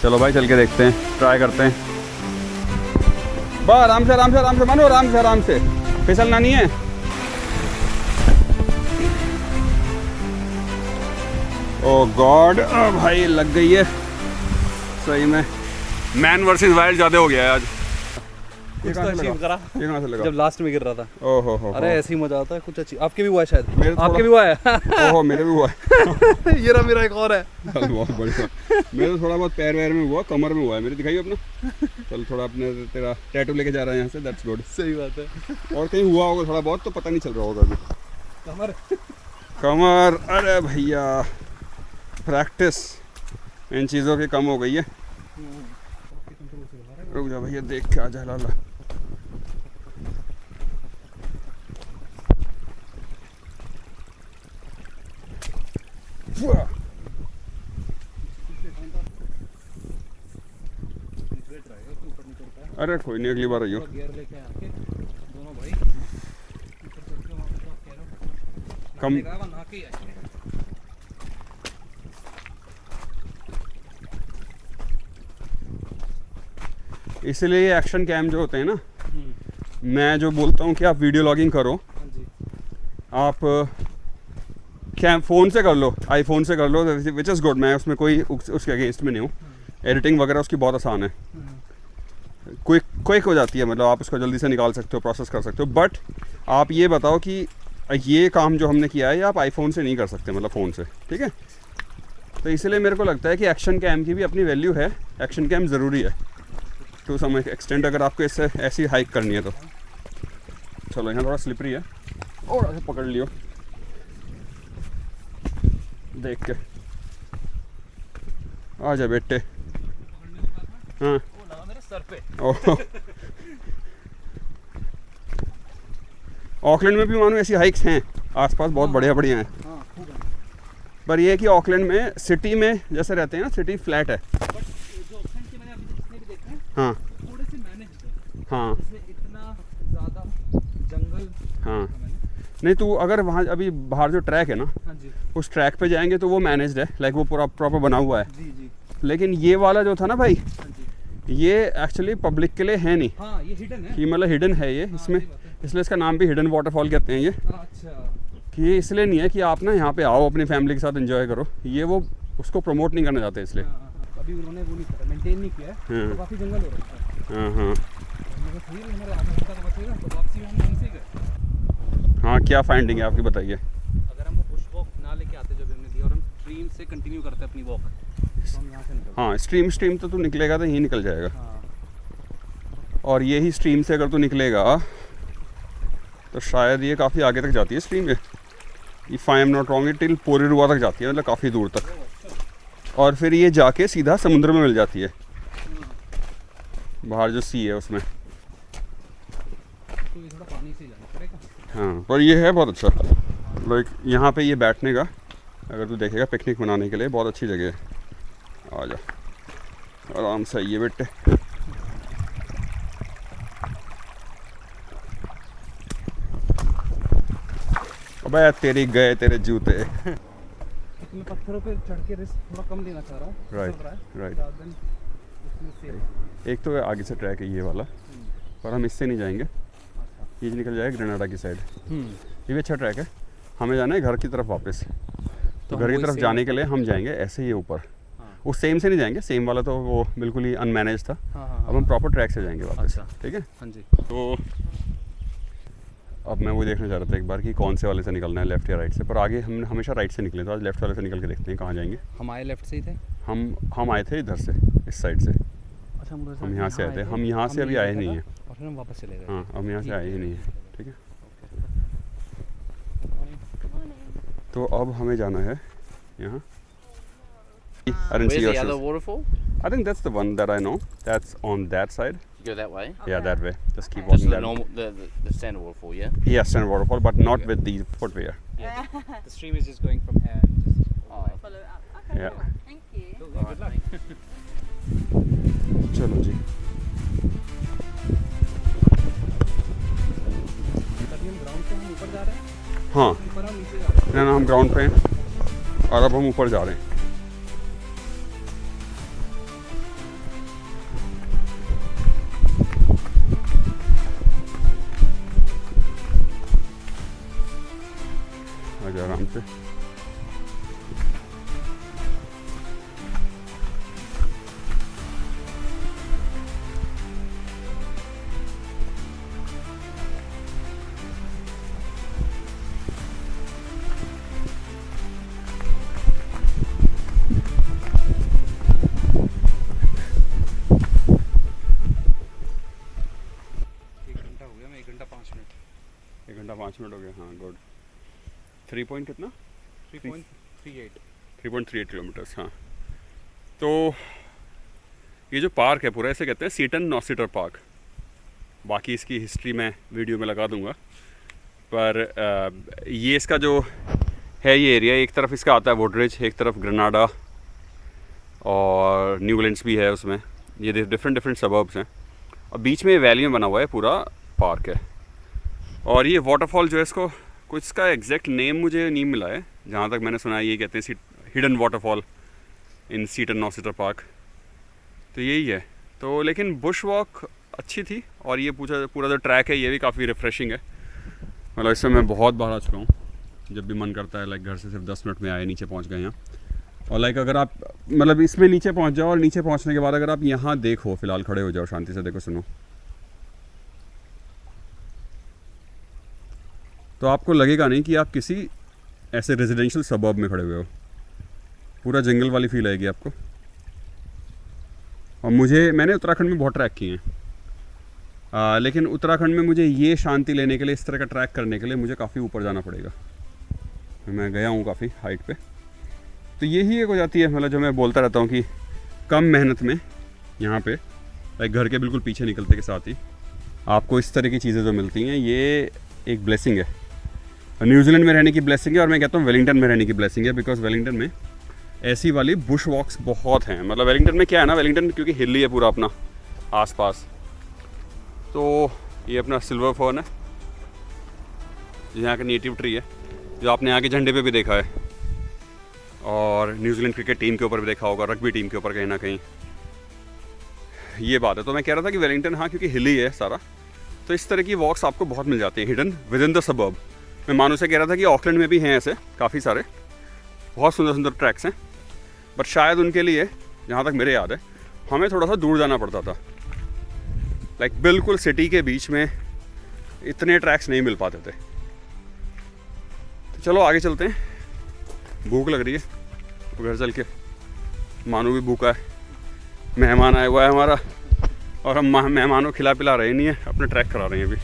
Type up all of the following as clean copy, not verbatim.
चलो भाई चल के देखते हैं, ट्राई करते हैं। बस आराम से आराम से आराम से मानो, आराम से आराम से, फिसलना नहीं है। ओ गॉड, भाई लग गई है सही में। मैन वर्सेस वाइल्ड ज़्यादा हो गया है आज। ये कहाँ से लगा? जब लास्ट में गिर रहा था। ओहो हो। अरे ऐसे ही मजा आता है कुछ। अच्छी आपके भी हुआ है शायद? आपके भी हुआ है? ओहो मेरे भी हुआ है। ये रहा मेरा एक और है। बहुत बढ़िया। मेरे तो थोड़ा बहुत पैर वैर में हुआ, कमर में हुआ है मेरे। दिखाइए अपना। चल थोड़ा अपने तेरा टैटू लेके जा रहा है यहाँ से, दैट्स गुड। सही बात है। और कहीं हुआ होगा थोड़ा बहुत तो पता नहीं चल रहा होगा अभी। कमर, अरे भैया प्रैक्टिस इन चीज़ों की कम हो गई है। रुक जा भैया, देख के आ जा लाला। अरे कोई नहीं, अगली बार आइयो। गियर लेके आके दोनों भाई कम नहा के आएंगे। इसलिए ये एक्शन कैम जो होते हैं ना, मैं जो बोलता हूँ कि आप वीडियो लॉगिंग करो, आप क्या फ़ोन से कर लो, आईफोन से कर लो, विच इज़ गुड। मैं उसमें कोई उसके अगेंस्ट में नहीं हूँ। एडिटिंग वगैरह उसकी बहुत आसान है, क्विक हो जाती है, मतलब आप उसको जल्दी से निकाल सकते हो, प्रोसेस कर सकते हो। बट आप ये बताओ कि ये काम जो हमने किया है ये आप आईफोन से नहीं कर सकते, मतलब फ़ोन से, ठीक है। तो इसलिए मेरे को लगता है कि एक्शन कैम की भी अपनी वैल्यू है। एक्शन कैम ज़रूरी है टू सम एक्सटेंट, अगर आपको इससे ऐसी हाइक करनी है तो। चलो यहाँ थोड़ा स्लिपरी है, और ऐसे पकड़ लियो देख के। आ जा बेटे। हाँ मेरे सर पे। ऑकलैंड में भी मानो ऐसी हाइक्स हैं आसपास, बहुत बढ़िया बढ़िया हैं। पर ये है कि ऑकलैंड में सिटी में जैसे रहते हैं ना, सिटी फ्लैट है। हाँ थोड़े से मैनेज्ड है। हाँ इतना ज़्यादा जंगल। हाँ नहीं, तू अगर वहाँ अभी बाहर जो ट्रैक है ना, हाँ जी, उस ट्रैक पे जाएंगे तो वो मैनेज्ड है, लाइक वो पूरा प्रॉपर बना हुआ है। जी जी। लेकिन ये वाला जो था ना भाई, हाँ जी। ये एक्चुअली पब्लिक के लिए है नहीं। हाँ ये हिडन है। ये मतलब हिडन है ये, इसमें इसलिए इसका नाम भी हिडन वाटरफॉल कहते हैं ये। अच्छा। कि ये इसलिए नहीं है कि आप ना यहाँ पे आओ अपनी फैमिली के साथ एंजॉय करो, ये वो उसको प्रमोट नहीं करना चाहते इसलिए। अभी उन्होंने वो नहीं करा, मेंटेन नहीं किया है, तो काफ़ी जंगल हो रखा है। हाँ हाँ तो सही है, हमारे आधा घंटा तो बचेगा, तो वापसी हम यहीं से गए। हाँ, क्या फाइंडिंग है आपकी बताइए। अगर हम वो बुश वॉक ना लेके आते जब हमने दी, और हम स्ट्रीम से कंटिन्यू करते अपनी वॉक, तो हम यहाँ से निकलते। हाँ स्ट्रीम तो तू निकलेगा तो यहीं निकल जाएगा। हाँ। और यही स्ट्रीम से अगर तू निकलेगा तो शायद ये काफ़ी आगे तक जाती है stream. If I am not wrong, till Porirua तक जाती है, मतलब काफ़ी दूर तक। और फिर ये जाके सीधा समुद्र में मिल जाती है, बाहर जो सी है उसमें। तो ये थोड़ा पानी से जाना पड़ेगा। हाँ पर ये है बहुत अच्छा, लाइक यहाँ पे ये बैठने का, अगर तू देखेगा पिकनिक मनाने के लिए बहुत अच्छी जगह है। आ जा आराम से आइए बेटे। अबे तेरी गए तेरे जूते। मैं पत्थरों पे चढ़ के रिस्क थोड़ा कम लेना चाह रहा हूँ। राइट। एक तो आगे से ट्रैक है ये वाला, पर हम इससे नहीं जाएंगे, ये निकल जाएगा ग्रेनाडा की साइड। ये भी अच्छा ट्रैक है। हमें जाना है घर की तरफ वापस, तो घर की तरफ जाने के लिए हम जाएंगे ऐसे ही ऊपर। वो सेम से नहीं जाएंगे, सेम वाला तो वो बिल्कुल ही अनमैनेज था। अब हम प्रॉपर ट्रैक से जाएंगे वापस, ठीक है। हाँ जी। तो अब मैं वो देखना चाह रहा था एक बार कि कौन से वाले से निकलना है, लेफ्ट या राइट से। पर आगे हम हमेशा राइट से निकले, तो आज लेफ्ट वाले से निकल के देखते हैं कहाँ जाएंगे। हम आए लेफ्ट से ही थे। हम आए थे इधर से, इस साइड से। अच्छा, हम यहाँ से आए थे, हम यहाँ से अभी आए नहीं हैं। और फिर हम वापस चले गए। हाँ, हम यहाँ से आए ही नहीं हैं, ठीक है। तो अब हमें जाना है यहाँ। I didn't see your yellow shoes. waterfall? I think that's the one that I know. That's on that side. You go that way? Yeah, that way. Just keep Just walking the that. normal, the standard waterfall, yeah? Yes, and waterfall, but not with the footwear. The stream is just going from here and just Follow it up. Okay. Yeah. Thank you. good luck. चलो जी। तभी हम ground से हम ऊपर जा रहे हैं। हाँ, ऊपर हम नीचे जा रहे हैं। ना हम ग्राउंड पे हैं और अब हम ऊपर जा रहे हैं। 5 मिनट हो गए, हाँ गुड। 3 पॉइंट कितना 3.38 3.38 किलोमीटर्स, हाँ। तो ये जो पार्क है पूरा, इसे कहते हैं सीटन नॉसिटर पार्क। बाकी इसकी हिस्ट्री मैं वीडियो में लगा दूंगा, पर ये इसका जो है ये एरिया, एक तरफ इसका आता है वुडरिज, एक तरफ ग्रेनाडा और न्यूलैंड्स भी है उसमें। ये डिफरेंट सबर्ब्स हैं और बीच में वैली में बना हुआ है पूरा पार्क है। और ये वाटरफॉल जो है, इसको कुछ इसका एग्जैक्ट नेम मुझे नहीं मिला है, जहाँ तक मैंने सुना है ये कहते हैं हिडन वाटरफॉल इन सीटन नॉसिटर पार्क। तो यही है। तो लेकिन बुश वॉक अच्छी थी और ये पूरा जो ट्रैक है ये भी काफ़ी रिफ़्रेशिंग है। मतलब इससे मैं बहुत बार आ चुका हूँ, जब भी मन करता है लाइक घर से सिर्फ 10 मिनट में आए नीचे पहुँच गए यहाँ। और लाइक अगर आप मतलब इसमें नीचे पहुँच जाओ और नीचे पहुँचने के बाद अगर आप यहाँ देखो, फ़िलहाल खड़े हो जाओ शांति से, देखो सुनो, तो आपको लगेगा नहीं कि आप किसी ऐसे रेजिडेंशियल सबर्ब में खड़े हुए हो। पूरा जंगल वाली फील आएगी आपको। और मैंने उत्तराखंड में बहुत ट्रैक किए हैं, लेकिन उत्तराखंड में मुझे ये शांति लेने के लिए, इस तरह का ट्रैक करने के लिए मुझे काफ़ी ऊपर जाना पड़ेगा। मैं गया हूँ काफ़ी हाइट पे। तो यही एक हो जाती है, मतलब जो मैं बोलता रहता हूँ कि कम मेहनत में यहाँ पे लाइक घर के बिल्कुल पीछे निकलते के साथ ही आपको इस तरह की चीज़ें जो मिलती हैं, ये एक ब्लेसिंग है। न्यूजीलैंड में रहने की ब्लेसिंग है और मैं कहता हूँ वेलिंगटन में रहने की ब्लेसिंग है, बिकॉज वेलिंगटन में ऐसी वाली बुश वॉक्स बहुत हैं। मतलब वेलिंगटन में क्या है ना, वेलिंगटन क्योंकि हिली है पूरा अपना आसपास। तो ये अपना सिल्वर फर्न है, यहाँ का नेटिव ट्री है, जो आपने यहाँ के झंडे पे भी देखा है और न्यूजीलैंड क्रिकेट टीम के ऊपर भी देखा होगा, रग्बी टीम के ऊपर कहीं ना कहीं। ये बात है। तो मैं कह रहा था कि वेलिंगटन, हाँ क्योंकि हिली है सारा, तो इस तरह की वॉक्स आपको बहुत मिल जाती हैं hidden with in the suburb. मैं मानो से कह रहा था कि ऑकलैंड में भी हैं ऐसे काफ़ी सारे बहुत सुंदर सुंदर ट्रैक्स हैं, बट शायद उनके लिए, जहाँ तक मेरे याद है, हमें थोड़ा सा दूर जाना पड़ता था। लाइक बिल्कुल सिटी के बीच में इतने ट्रैक्स नहीं मिल पाते थे। तो चलो आगे चलते हैं, भूख लग रही है तो घर चल के, मानू भी भूखा है, मेहमान आया हुआ है हमारा और हम मेहमानों खिला पिला रहे नहीं है, अपने ट्रैक करा रहे हैं अभी।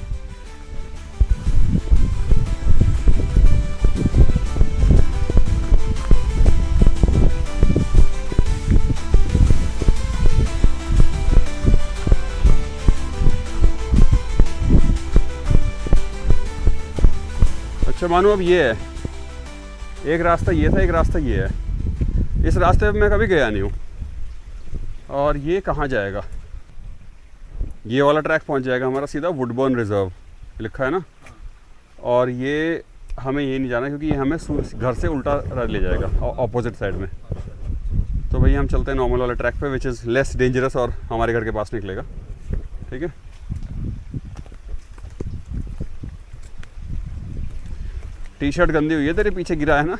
अच्छा मानो अब ये है, एक रास्ता ये था, एक रास्ता ये है। इस रास्ते पे मैं कभी गया नहीं हूँ और ये कहाँ जाएगा, ये वाला ट्रैक पहुँच जाएगा हमारा सीधा वुडबर्न रिजर्व लिखा है ना, और ये हमें ये नहीं जाना क्योंकि ये हमें घर से उल्टा ले जाएगा ऑपोजिट साइड में। तो भैया हम चलते हैं नॉर्मल वाला ट्रैक पे, विच इज़ लेस डेंजरस और हमारे घर के पास निकलेगा। ठीक है, टी शर्ट गंदी हुई है तेरे पीछे गिरा है ना,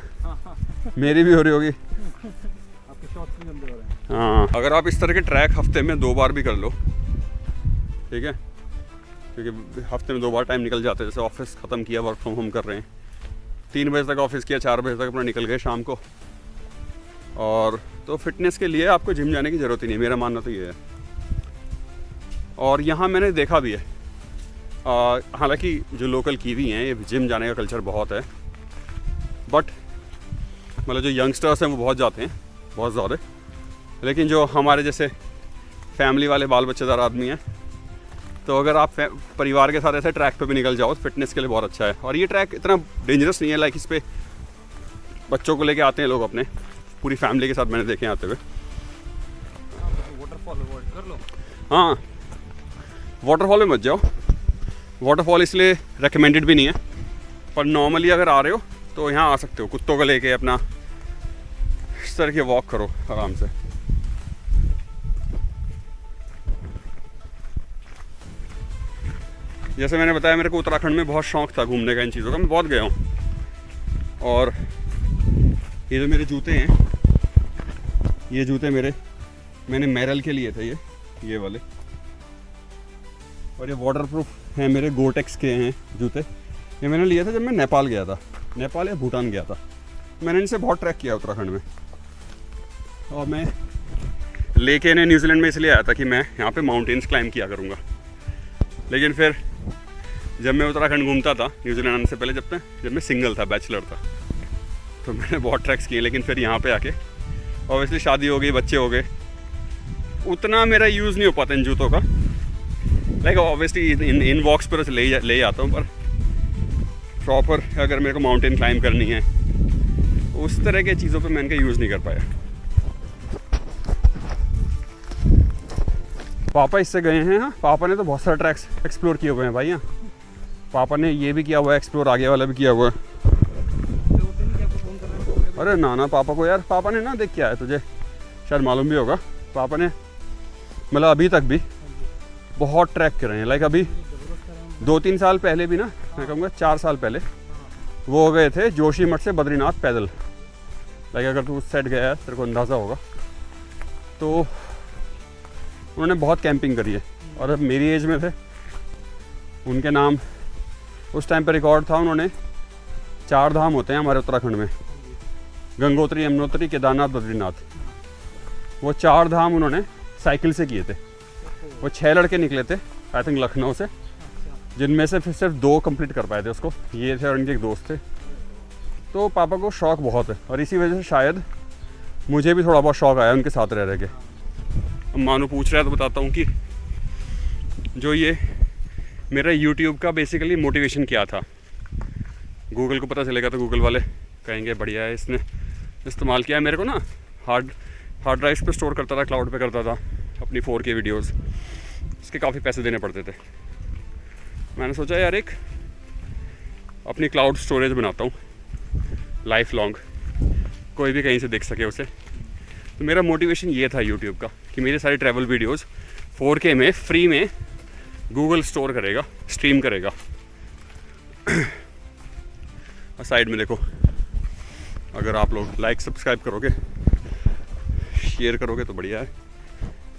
मेरी भी हो रही होगी, आपके शॉर्ट्स भी गंदे हो रहे हैं। हाँ, अगर आप इस तरह के ट्रैक हफ्ते में 2 बार भी कर लो, ठीक है, क्योंकि हफ्ते में 2 बार टाइम निकल जाता है। जैसे ऑफिस ख़त्म किया, वर्क फ्रॉम होम कर रहे हैं, 3 बजे तक ऑफिस किया, 4 बजे तक अपना निकल गए शाम को, और तो फिटनेस के लिए आपको जिम जाने की ज़रूरत ही नहीं, मेरा मानना तो ये है। और यहाँ मैंने देखा भी है, हालांकि जो लोकल कीवी हैं, ये जिम जाने का कल्चर बहुत है, बट मतलब जो यंगस्टर्स हैं वो बहुत जाते हैं, बहुत ज़्यादा। लेकिन जो हमारे जैसे फैमिली वाले बाल बच्चेदार आदमी हैं, तो अगर आप परिवार के साथ ऐसे ट्रैक पे भी निकल जाओ तो फिटनेस के लिए बहुत अच्छा है। और ये ट्रैक इतना डेंजरस नहीं है, लाइक इस पर बच्चों को लेके आते हैं लोग अपने, पूरी फैमिली के साथ मैंने देखे आते हुए। वाटरफॉल अवॉइड कर लो। हाँ, वाटरफॉल में मत जाओ, वाटरफॉल इसलिए रेकमेंडेड भी नहीं है, पर नॉर्मली अगर आ रहे हो तो यहाँ आ सकते हो, कुत्तों को लेके अपना इस तरह की वॉक करो आराम से। जैसे मैंने बताया, मेरे को उत्तराखंड में बहुत शौक़ था घूमने का, इन चीज़ों का, मैं बहुत गया हूँ। और ये जो मेरे जूते हैं, ये जूते मैंने मैरल के लिए थे, ये वाले, और ये वाटरप्रूफ हैं मेरे, गोटेक्स के हैं जूते। ये मैंने लिए थे जब मैं नेपाल गया था, नेपाल या भूटान गया था। मैंने इनसे बहुत ट्रैक किया उत्तराखंड में, और मैं लेके इन्हें न्यूजीलैंड में इसलिए आया था कि मैं यहाँ पे माउंटेन्स क्लाइंब किया करूँगा। लेकिन फिर जब मैं उत्तराखंड घूमता था न्यूजीलैंड आने से पहले, जब मैं सिंगल था, बैचलर था, तो मैंने बहुत ट्रैक्स किए। लेकिन फिर यहाँ पे आके ऑब्वियसली शादी हो गई, बच्चे हो गए, उतना मेरा यूज़ नहीं हो पाता इन जूतों का। लाइक ऑब्वियसली इन वॉक्स पर ले जाता हूँ, पर प्रॉपर अगर मेरे को माउंटेन क्लाइंब करनी है उस तरह के चीज़ों पे मैं इनका यूज़ नहीं कर पाया। पापा इससे गए हैं। हाँ, पापा ने तो बहुत सारे ट्रैक्स एक्सप्लोर किए हुए हैं भाई। हाँ, पापा ने ये भी किया हुआ है एक्सप्लोर, आगे वाला भी किया हुआ है। अरे ना पापा को यार, पापा ने ना देख के आया, तुझे शायद मालूम भी होगा, पापा ने मतलब अभी तक भी बहुत ट्रैक कर रहे हैं। लाइक अभी 2-3 साल पहले भी ना, मैं कहूँगा 4 साल पहले वो गए थे जोशीमठ से बद्रीनाथ पैदल। लाइक अगर तू उस साइड गया है तेरे को अंदाज़ा होगा, तो उन्होंने बहुत कैंपिंग करी है। और अब मेरी एज में थे, उनके नाम उस टाइम पे रिकॉर्ड था, उन्होंने 4 धाम होते हैं हमारे उत्तराखंड में, गंगोत्री, यमुनोत्री, केदारनाथ, बद्रीनाथ। वो 4 धाम उन्होंने साइकिल से किए थे। वो 6 लड़के निकले थे आई थिंक लखनऊ से, जिनमें से फिर सिर्फ 2 कंप्लीट कर पाए थे उसको। ये थे और उनके एक दोस्त थे। तो पापा को शौक़ बहुत है और इसी वजह से शायद मुझे भी थोड़ा बहुत शौक़ आया उनके साथ रह के। अब मानो पूछ रहा है तो बताता हूँ कि जो ये मेरा YouTube का बेसिकली मोटिवेशन क्या था। गूगल को पता चलेगा तो गूगल वाले कहेंगे बढ़िया है, इसने इस्तेमाल किया है। मेरे को ना हार्ड ड्राइव्स पे स्टोर करता था, क्लाउड पे करता था अपनी 4K वीडियोस, उसके काफ़ी पैसे देने पड़ते थे। मैंने सोचा यार एक अपनी क्लाउड स्टोरेज बनाता हूँ लाइफ लॉन्ग, कोई भी कहीं से देख सके उसे। तो मेरा मोटिवेशन ये था यूट्यूब का कि मेरे सारे ट्रैवल वीडियोस 4K में फ्री में गूगल स्टोर करेगा, स्ट्रीम करेगा। और साइड में देखो, अगर आप लोग लाइक सब्सक्राइब करोगे, शेयर करोगे तो बढ़िया है,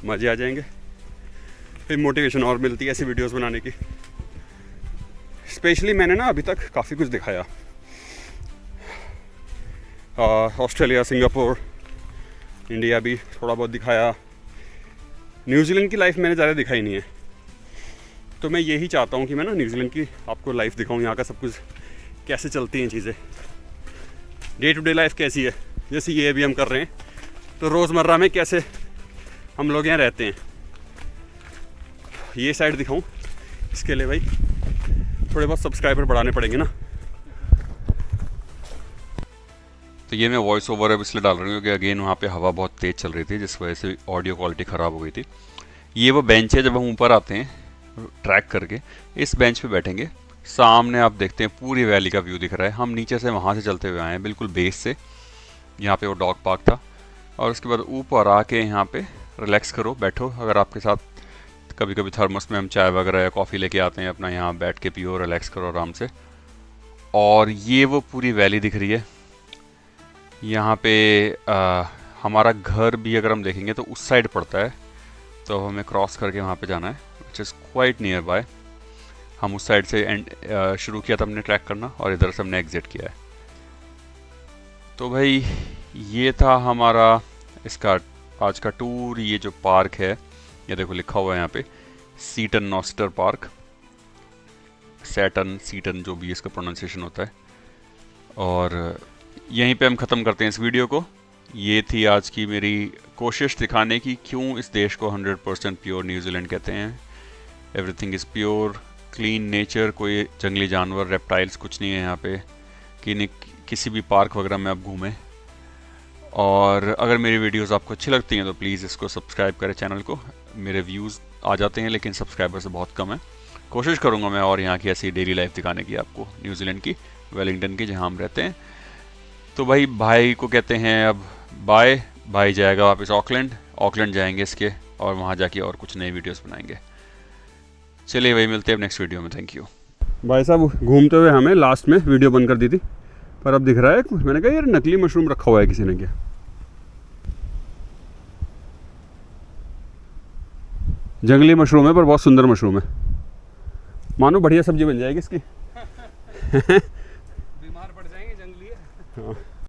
मज़े आ जाएंगे। फिर मोटिवेशन और मिलती है ऐसी वीडियोस बनाने की। स्पेशली मैंने ना अभी तक काफ़ी कुछ दिखाया, ऑस्ट्रेलिया, सिंगापुर, इंडिया भी थोड़ा बहुत दिखाया। न्यूजीलैंड की लाइफ मैंने ज़्यादा दिखाई नहीं है, तो मैं यही चाहता हूँ कि मैं ना न्यूजीलैंड की आपको लाइफ दिखाऊँ, यहाँ का सब कुछ कैसे चलती हैं चीज़ें, डे टू डे लाइफ कैसी है। जैसे ये अभी हम कर रहे हैं, तो रोज़मर्रा में कैसे हम लोग यहाँ रहते हैं, ये साइड दिखाऊं। इसके लिए भाई थोड़े बहुत सब्सक्राइबर बढ़ाने पड़ेंगे ना। तो ये मैं वॉइस ओवर अब इसलिए डाल रही हूँ क्योंकि अगेन वहाँ पे हवा बहुत तेज़ चल रही थी, जिस वजह से ऑडियो क्वालिटी ख़राब हो गई थी। ये वो बेंच है, जब हम ऊपर आते हैं ट्रैक करके, इस बेंच पे बैठेंगे, सामने आप देखते हैं पूरी वैली का व्यू दिख रहा है। हम नीचे से वहाँ से चलते हुए आए हैं, बिल्कुल बेस से। यहाँ पे वो डॉग पार्क था, और उसके बाद ऊपर आके यहाँ पे रिलैक्स करो, बैठो। अगर आपके साथ कभी कभी थर्मस में हम चाय वगैरह या कॉफ़ी लेके आते हैं, अपना यहाँ बैठ के पियो, रिलैक्स करो आराम से। और ये वो पूरी वैली दिख रही है। यहाँ पे हमारा घर भी अगर हम देखेंगे तो उस साइड पड़ता है, तो हमें क्रॉस करके वहाँ पे जाना है, which is quite near by. हम उस साइड से शुरू किया था हमने ट्रैक करना, और इधर से हमने एग्ज़िट किया है। तो भाई ये था हमारा इसका आज का टूर। ये जो पार्क है, ये देखो लिखा हुआ है यहाँ पे, सीटन नॉस्टर पार्क, सैटन, सीटन, जो भी इसका प्रोनाउंसिएशन होता है। और यहीं पे हम ख़त्म करते हैं इस वीडियो को। ये थी आज की मेरी कोशिश दिखाने की क्यों इस देश को 100% प्योर न्यूजीलैंड कहते हैं। Everything is pure, clean nature, कोई जंगली जानवर, रेप्टाइल्स कुछ नहीं है यहाँ पे, कि किसी भी पार्क वगैरह में आप घूमें। और अगर मेरी वीडियोस आपको अच्छी लगती हैं तो प्लीज़ इसको सब्सक्राइब करें चैनल को। मेरे व्यूज़ आ जाते हैं लेकिन सब्सक्राइबर से बहुत कम है। कोशिश करूँगा मैं और यहाँ की ऐसी डेली लाइफ दिखाने की आपको, न्यूजीलैंड की, वेलिंगटन की, जहाँ हम रहते हैं। तो भाई को कहते हैं अब बाय। भाई जाएगा वापस ऑकलैंड जाएंगे इसके, और वहाँ जाके और कुछ नई वीडियोस बनाएंगे। चलिए भाई, मिलते हैं नेक्स्ट वीडियो में। Thank you. भाई साहब घूमते हुए हमें लास्ट में वीडियो बंद कर दी थी, पर अब दिख रहा है, मैंने कहा यार नकली मशरूम रखा हुआ है किसी ने क्या। जंगली मशरूम है पर बहुत सुंदर मशरूम है, मानो बढ़िया सब्जी बन जाएगी इसकी। बीमार पड़ जाएंगे, जंगली है। हाँ।